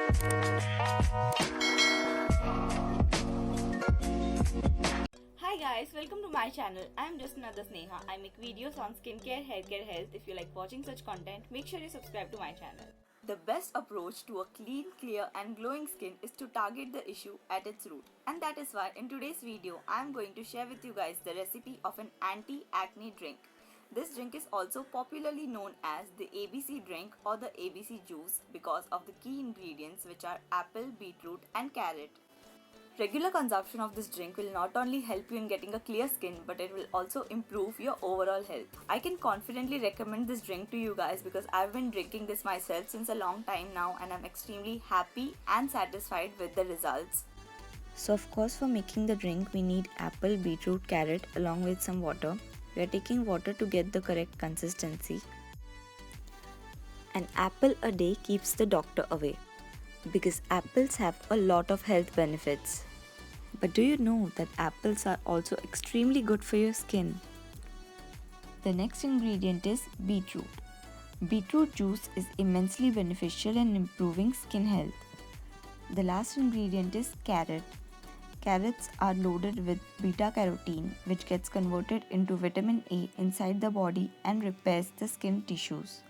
Hi guys, welcome to my channel. I am just another Sneha. I make videos on skincare, haircare, health. If you like watching such content, make sure you subscribe to my channel. The best approach to a clean, clear and glowing skin is to target the issue at its root. And that is why in today's video, I am going to share with you guys the recipe of an anti-acne drink. This drink is also popularly known as the ABC drink or the ABC juice because of the key ingredients which are apple, beetroot and carrot. Regular consumption of this drink will not only help you in getting a clear skin, but it will also improve your overall health. I can confidently recommend this drink to you guys because I've been drinking this myself since a long time now and I'm extremely happy and satisfied with the results. So of course, for making the drink we need apple, beetroot, carrot along with some water. We are taking water to get the correct consistency. An apple a day keeps the doctor away because apples have a lot of health benefits. But do you know that apples are also extremely good for your skin? The next ingredient is beetroot. Beetroot juice is immensely beneficial in improving skin health. The last ingredient is carrot. Carrots are loaded with beta-carotene, which gets converted into vitamin A inside the body and repairs the skin tissues.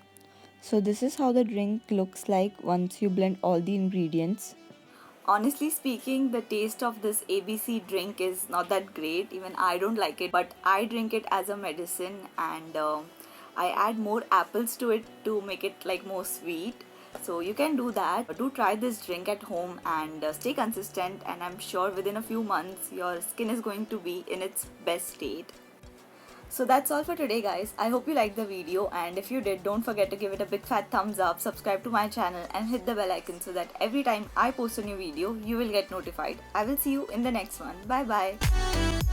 So this is how the drink looks like once you blend all the ingredients. Honestly speaking, the taste of this ABC drink is not that great. Even I don't like it, but I drink it as a medicine and I add more apples to it to make it like more sweet. So you can do that. Do try this drink at home and stay consistent, and I'm sure within a few months your skin is going to be in its best state. So that's all for today guys. I hope you liked the video, and if you did, don't forget to give it a big fat thumbs up, subscribe to my channel and hit the bell icon so that every time I post a new video you will get notified. I will see you in the next one. Bye bye.